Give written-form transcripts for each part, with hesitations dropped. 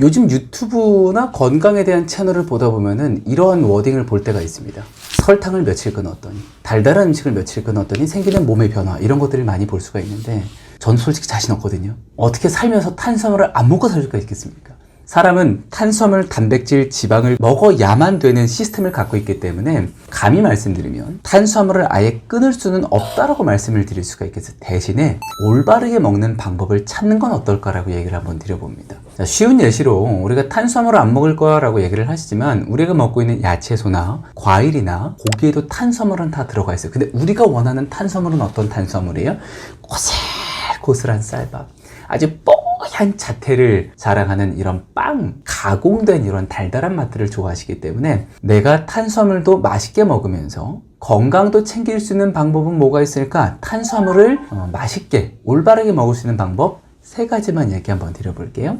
요즘 유튜브나 건강에 대한 채널을 보다 보면은 이러한 워딩을 볼 때가 있습니다. 설탕을 며칠 끊었더니, 달달한 음식을 며칠 끊었더니 생기는 몸의 변화, 이런 것들을 많이 볼 수가 있는데 전 솔직히 자신 없거든요. 어떻게 살면서 탄수화물을 안 먹고 살 수가 있겠습니까? 사람은 탄수화물, 단백질, 지방을 먹어야만 되는 시스템을 갖고 있기 때문에 감히 말씀드리면 탄수화물을 아예 끊을 수는 없다라고 말씀을 드릴 수가 있겠어요. 대신에 올바르게 먹는 방법을 찾는 건 어떨까라고 얘기를 한번 드려봅니다. 자, 쉬운 예시로 우리가 탄수화물을 안 먹을 거라고 얘기를 하시지만 우리가 먹고 있는 야채소나 과일이나 고기에도 탄수화물은 다 들어가 있어요. 근데 우리가 원하는 탄수화물은 어떤 탄수화물이에요? 고슬고슬한 쌀밥, 아주 뽀얀 자태를 자랑하는 이런 빵, 가공된 이런 달달한 맛들을 좋아하시기 때문에 내가 탄수화물도 맛있게 먹으면서 건강도 챙길 수 있는 방법은 뭐가 있을까? 탄수화물을 맛있게 올바르게 먹을 수 있는 방법 3가지만 얘기 한번 드려볼게요.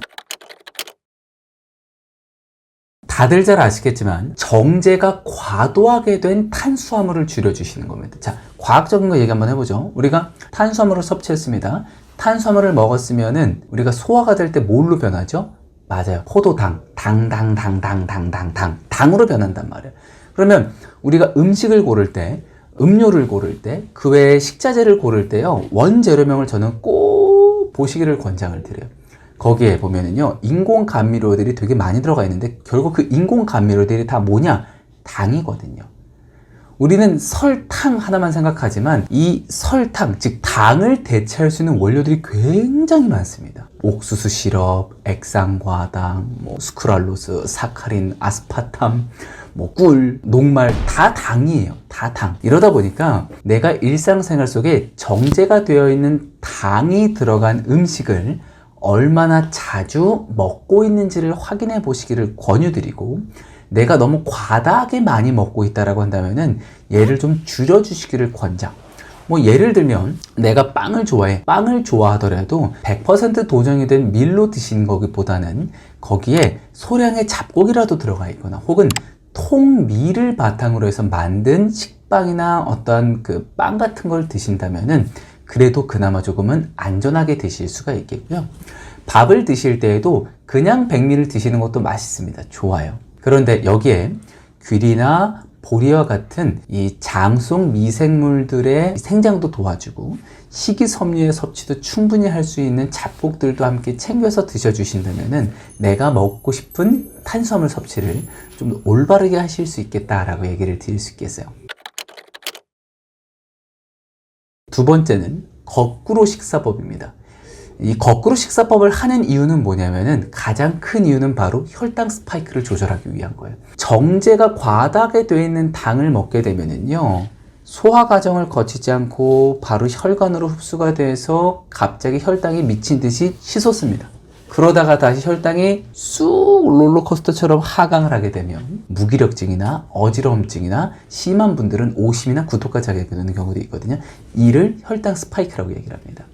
다들 잘 아시겠지만 정제가 과도하게 된 탄수화물을 줄여주시는 겁니다. 자, 과학적인 거 얘기 한번 해보죠. 우리가 탄수화물을 섭취했습니다. 탄수화물을 먹었으면은 우리가 소화가 될 때 뭘로 변하죠? 맞아요. 포도당, 당으로 변한단 말이에요. 그러면 우리가 음식을 고를 때, 음료를 고를 때, 그 외에 식자재를 고를 때요, 원재료명을 저는 꼭 보시기를 권장을 드려요. 거기에 보면은요, 인공 감미료들이 되게 많이 들어가 있는데 결국 그 인공 감미료들이 다 뭐냐? 당이거든요. 우리는 설탕 하나만 생각하지만 이 설탕, 즉 당을 대체할 수 있는 원료들이 굉장히 많습니다. 옥수수 시럽, 액상과당, 스크랄로스, 사카린, 아스파탐, 꿀, 녹말, 다 당이에요. 다 당. 이러다 보니까 내가 일상생활 속에 정제가 되어 있는 당이 들어간 음식을 얼마나 자주 먹고 있는지를 확인해 보시기를 권유드리고, 내가 너무 과다하게 많이 먹고 있다라고 한다면은 얘를 좀 줄여주시기를 권장. 예를 들면 내가 빵을 좋아해. 빵을 좋아하더라도 100% 도정이 된 밀로 드시는 거기보다는 거기에 소량의 잡곡이라도 들어가 있거나 혹은 통밀을 바탕으로 해서 만든 식빵이나 어떤 그 빵 같은 걸 드신다면은 그래도 그나마 조금은 안전하게 드실 수가 있겠고요. 밥을 드실 때에도 그냥 백미를 드시는 것도 맛있습니다. 좋아요. 그런데 여기에 귀리나 보리와 같은 이 장 속 미생물들의 생장도 도와주고 식이섬유의 섭취도 충분히 할 수 있는 잡곡들도 함께 챙겨서 드셔주신다면은 내가 먹고 싶은 탄수화물 섭취를 좀 올바르게 하실 수 있겠다라고 얘기를 드릴 수 있겠어요. 두 번째는 거꾸로 식사법입니다. 이 거꾸로 식사법을 하는 이유는 뭐냐면은 가장 큰 이유는 바로 혈당 스파이크를 조절하기 위한 거예요. 정제가 과다하게 되어 있는 당을 먹게 되면은요, 소화 과정을 거치지 않고 바로 혈관으로 흡수가 돼서 갑자기 혈당이 미친 듯이 치솟습니다. 그러다가 다시 혈당이 쑥 롤러코스터처럼 하강을 하게 되면 무기력증이나 어지러움증이나 심한 분들은 오심이나 구토까지 하게 되는 경우도 있거든요. 이를 혈당 스파이크라고 얘기를 합니다.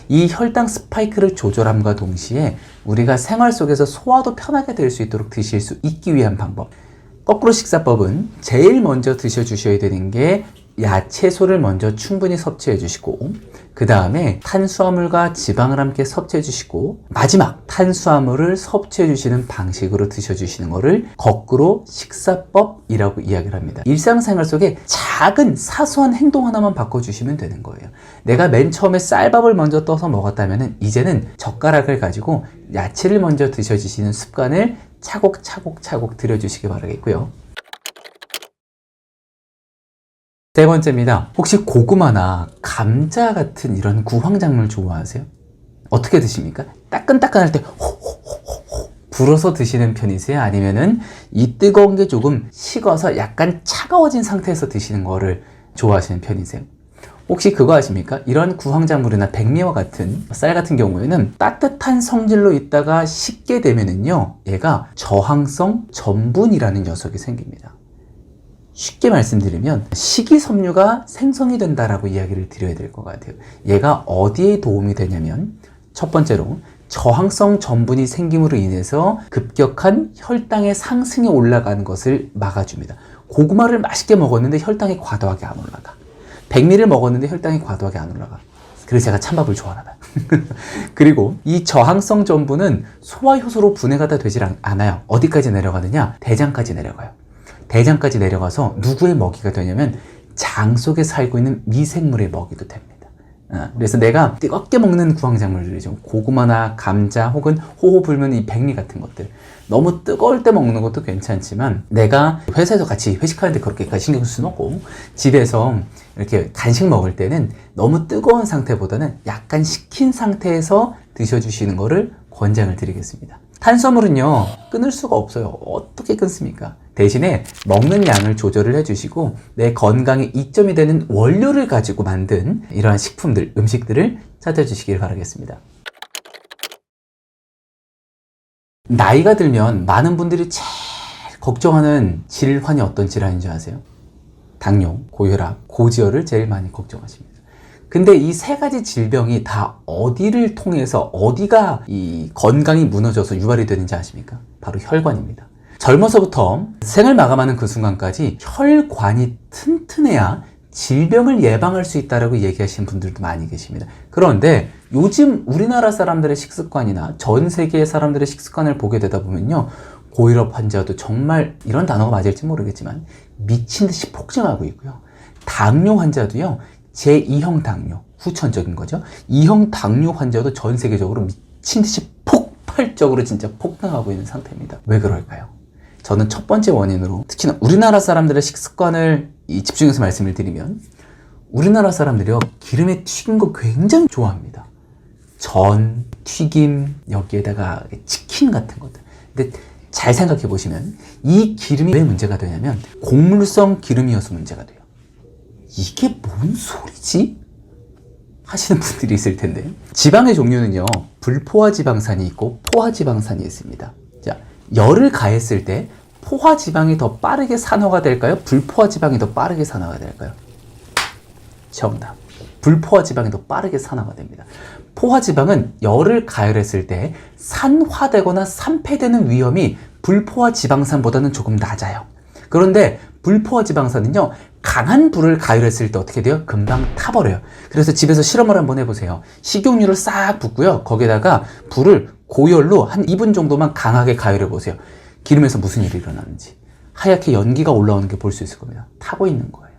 이 혈당 스파이크를 조절함과 동시에 우리가 생활 속에서 소화도 편하게 될 수 있도록 드실 수 있기 위한 방법. 거꾸로 식사법은 제일 먼저 드셔주셔야 되는 게 야채소를 먼저 충분히 섭취해 주시고, 그 다음에 탄수화물과 지방을 함께 섭취해 주시고, 마지막 탄수화물을 섭취해 주시는 방식으로 드셔주시는 거를 거꾸로 식사법이라고 이야기를 합니다. 일상생활 속에 작은 사소한 행동 하나만 바꿔주시면 되는 거예요. 내가 맨 처음에 쌀밥을 먼저 떠서 먹었다면 이제는 젓가락을 가지고 야채를 먼저 드셔주시는 습관을 차곡차곡 들여주시기 바라겠고요. 세 번째입니다. 혹시 고구마나 감자 같은 이런 구황작물 좋아하세요? 어떻게 드십니까? 따끈따끈할 때 호호호호 불어서 드시는 편이세요? 아니면은 이 뜨거운 게 조금 식어서 약간 차가워진 상태에서 드시는 거를 좋아하시는 편이세요? 혹시 그거 아십니까? 이런 구황작물이나 백미와 같은 쌀 같은 경우에는 따뜻한 성질로 있다가 식게 되면은요, 얘가 저항성 전분이라는 녀석이 생깁니다. 쉽게 말씀드리면 식이섬유가 생성이 된다라고 이야기를 드려야 될 것 같아요. 얘가 어디에 도움이 되냐면, 첫 번째로 저항성 전분이 생김으로 인해서 급격한 혈당의 상승이 올라가는 것을 막아줍니다. 고구마를 맛있게 먹었는데 혈당이 과도하게 안 올라가. 백미를 먹었는데 혈당이 과도하게 안 올라가. 그래서 제가 찬밥을 좋아하나 봐요. 그리고 이 저항성 전분은 소화효소로 분해가 다 되질 않아요. 어디까지 내려가느냐? 대장까지 내려가요. 대장까지 내려가서 누구의 먹이가 되냐면 장 속에 살고 있는 미생물의 먹이도 됩니다. 그래서 내가 뜨겁게 먹는 구황작물들이죠. 고구마나 감자 혹은 호호 불면 이 백미 같은 것들. 너무 뜨거울 때 먹는 것도 괜찮지만 내가 회사에서 같이 회식하는데 그렇게까지 신경 쓸 수는 없고 집에서 이렇게 간식 먹을 때는 너무 뜨거운 상태보다는 약간 식힌 상태에서 드셔주시는 거를 권장을 드리겠습니다. 탄수화물은요 끊을 수가 없어요. 어떻게 끊습니까? 대신에 먹는 양을 조절을 해주시고 내 건강에 이점이 되는 원료를 가지고 만든 이러한 식품들, 음식들을 찾아주시길 바라겠습니다. 나이가 들면 많은 분들이 제일 걱정하는 질환이 어떤 질환인 줄 아세요? 당뇨, 고혈압, 고지혈을 제일 많이 걱정하십니다. 근데 이 세 가지 질병이 다 어디를 통해서 어디가 이 건강이 무너져서 유발이 되는지 아십니까? 바로 혈관입니다. 젊어서부터 생을 마감하는 그 순간까지 혈관이 튼튼해야 질병을 예방할 수 있다고 얘기하시는 분들도 많이 계십니다. 그런데 요즘 우리나라 사람들의 식습관이나 전 세계의 사람들의 식습관을 보게 되다 보면요, 고혈압 환자도 정말 이런 단어가 맞을지 모르겠지만 미친 듯이 폭증하고 있고요. 당뇨 환자도요, 제2형 당뇨, 후천적인 거죠. 2형 당뇨 환자도 전 세계적으로 미친 듯이 폭발적으로 진짜 폭등하고 있는 상태입니다. 왜 그럴까요? 저는 첫 번째 원인으로 특히나 우리나라 사람들의 식습관을 집중해서 말씀을 드리면 우리나라 사람들이요, 기름에 튀긴 거 굉장히 좋아합니다. 전, 튀김, 여기에다가 치킨 같은 것들. 근데 잘 생각해 보시면 이 기름이 왜 문제가 되냐면 곡물성 기름이어서 문제가 돼요. 이게 뭔 소리지? 하시는 분들이 있을 텐데, 지방의 종류는요 불포화지방산이 있고 포화지방산이 있습니다. 자, 열을 가했을 때 포화지방이 더 빠르게 산화가 될까요? 불포화지방이 더 빠르게 산화가 될까요? 정답. 불포화지방이 더 빠르게 산화가 됩니다. 포화지방은 열을 가열했을 때 산화되거나 산패되는 위험이 불포화지방산보다는 조금 낮아요. 그런데 불포화지방산은요, 강한 불을 가열했을 때 어떻게 돼요? 금방 타버려요. 그래서 집에서 실험을 한번 해보세요. 식용유를 싹 붓고요, 거기에다가 불을 고열로 한 2분 정도만 강하게 가열해 보세요. 기름에서 무슨 일이 일어나는지. 하얗게 연기가 올라오는 게 볼 수 있을 겁니다. 타고 있는 거예요.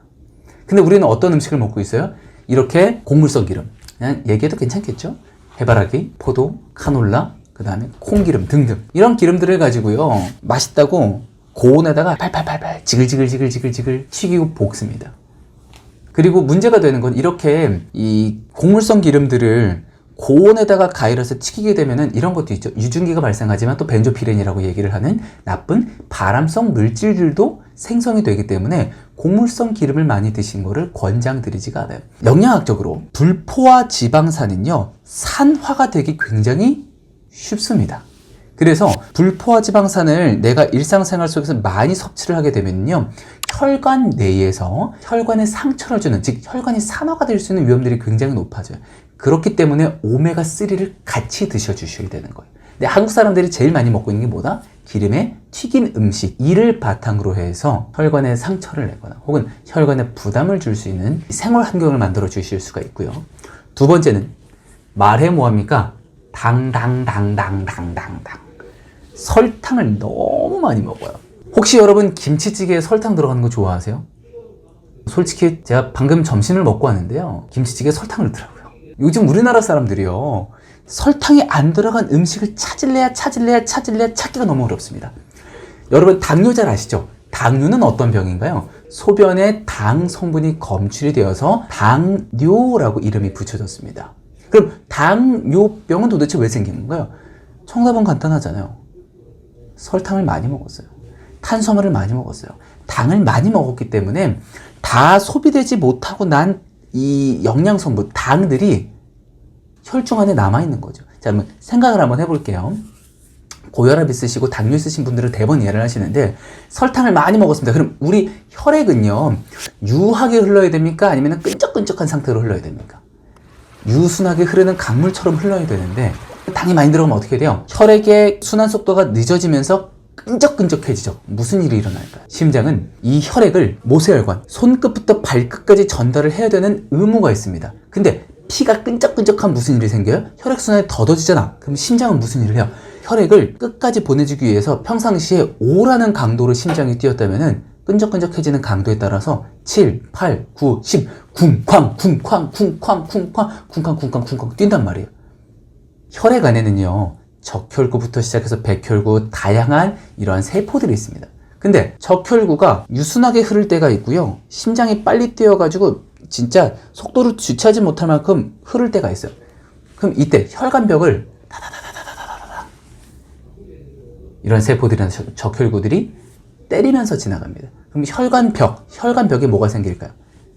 근데 우리는 어떤 음식을 먹고 있어요? 이렇게 곡물성 기름, 그냥 얘기해도 괜찮겠죠? 해바라기, 포도, 카놀라, 그 다음에 콩기름 등등 이런 기름들을 가지고요, 맛있다고 고온에다가 팔팔팔팔 지글지글 튀기고 볶습니다. 그리고 문제가 되는 건 이렇게 이 곡물성 기름들을 고온에다가 가열해서 튀기게 되면은 이런 것도 있죠. 유증기가 발생하지만 또 벤조피렌이라고 얘기를 하는 나쁜 발암성 물질들도 생성이 되기 때문에 곡물성 기름을 많이 드시는 거를 권장드리지가 않아요. 영양학적으로 불포화 지방산은요, 산화가 되기 굉장히 쉽습니다. 그래서 불포화 지방산을 내가 일상생활 속에서 많이 섭취를 하게 되면요, 혈관 내에서 혈관에 상처를 주는, 즉 혈관이 산화가 될 수 있는 위험들이 굉장히 높아져요. 그렇기 때문에 오메가3를 같이 드셔주셔야 되는 거예요. 근데 한국 사람들이 제일 많이 먹고 있는 게 뭐다? 기름에 튀긴 음식, 이를 바탕으로 해서 혈관에 상처를 내거나 혹은 혈관에 부담을 줄 수 있는 생활 환경을 만들어 주실 수가 있고요. 두 번째는 말해 뭐합니까? 당당당당당당당. 설탕을 너무 많이 먹어요. 혹시 여러분 김치찌개에 설탕 들어가는 거 좋아하세요? 솔직히 제가 방금 점심을 먹고 왔는데요, 김치찌개에 설탕을 넣더라고요. 요즘 우리나라 사람들이요, 설탕이 안 들어간 음식을 찾기가 너무 어렵습니다. 여러분 당뇨 잘 아시죠? 당뇨는 어떤 병인가요? 소변에 당 성분이 검출이 되어서 당뇨라고 이름이 붙여졌습니다. 그럼 당뇨병은 도대체 왜 생긴 건가요? 정답은 간단하잖아요. 설탕을 많이 먹었어요. 탄수화물을 많이 먹었어요. 당을 많이 먹었기 때문에 다 소비되지 못하고 난 이 영양성분, 당들이 혈중 안에 남아있는 거죠. 자, 그러면 생각을 한번 해볼게요. 고혈압 있으시고 당뇨 있으신 분들은 대부분 이해를 하시는데, 설탕을 많이 먹었습니다. 그럼 우리 혈액은요, 유하게 흘러야 됩니까? 아니면 끈적끈적한 상태로 흘러야 됩니까? 유순하게 흐르는 강물처럼 흘러야 되는데, 당이 많이 들어가면 어떻게 돼요? 혈액의 순환 속도가 늦어지면서 끈적끈적해지죠. 무슨 일이 일어날까요? 심장은 이 혈액을 모세혈관, 손끝부터 발끝까지 전달을 해야 되는 의무가 있습니다. 근데 피가 끈적끈적한 무슨 일이 생겨요? 혈액순환이 더뎌지잖아. 그럼 심장은 무슨 일을 해요? 혈액을 끝까지 보내주기 위해서 평상시에 5라는 강도로 심장이 뛰었다면은 끈적끈적해지는 강도에 따라서 7, 8, 9, 10 쿵쾅 쿵쾅 쿵쾅 쿵쾅 쿵쾅 쿵쾅 쿵쾅 뛴단 말이에요. 혈액 안에는요, 적혈구부터 시작해서 백혈구, 다양한 이러한 세포들이 있습니다. 근데 적혈구가 유순하게 흐를 때가 있고요, 심장이 빨리 뛰어가지고 진짜 속도를 주체하지 못할 만큼 흐를 때가 있어요. 그럼 이때 혈관벽을 다다다다다다다다 이런 세포들이나 적혈구들이 때리면서 지나갑니다. 그럼 혈관벽에 뭐가 생길까요?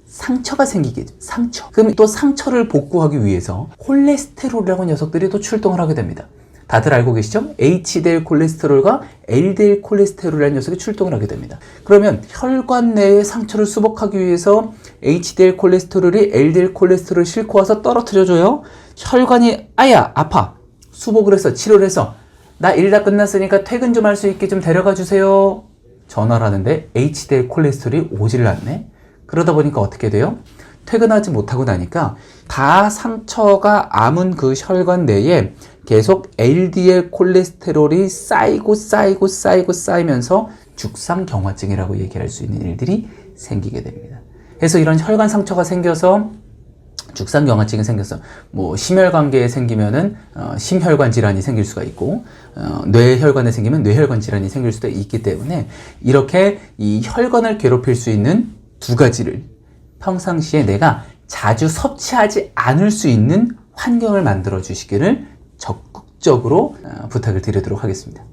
상처가 생기겠죠. 상처. 그럼 또 상처를 복구하기 위해서 콜레스테롤이라고 녀석들이 또 출동을 하게 됩니다. 다들 알고 계시죠? HDL 콜레스테롤과 LDL 콜레스테롤이라는 녀석이 출동을 하게 됩니다. 그러면 혈관 내의 상처를 수복하기 위해서 HDL 콜레스테롤이 LDL 콜레스테롤을 싣고 와서 떨어뜨려줘요. 혈관이 아야 아파 수복을 해서 치료를 해서 나 일 다 끝났으니까 퇴근 좀 할 수 있게 좀 데려가 주세요. 전화를 하는데 HDL 콜레스테롤이 오질 않네. 그러다 보니까 어떻게 돼요? 퇴근하지 못하고 나니까 다 상처가 아문 그 혈관 내에 계속 LDL 콜레스테롤이 쌓이면서 죽상경화증이라고 얘기할 수 있는 일들이 생기게 됩니다. 그래서 이런 혈관 상처가 생겨서 죽상경화증이 생겼어. 뭐 심혈관계에 생기면은 심혈관 질환이 생길 수가 있고, 뇌혈관에 생기면 뇌혈관 질환이 생길 수도 있기 때문에 이렇게 이 혈관을 괴롭힐 수 있는 두 가지를 평상시에 내가 자주 섭취하지 않을 수 있는 환경을 만들어 주시기를 적극적으로 부탁을 드리도록 하겠습니다.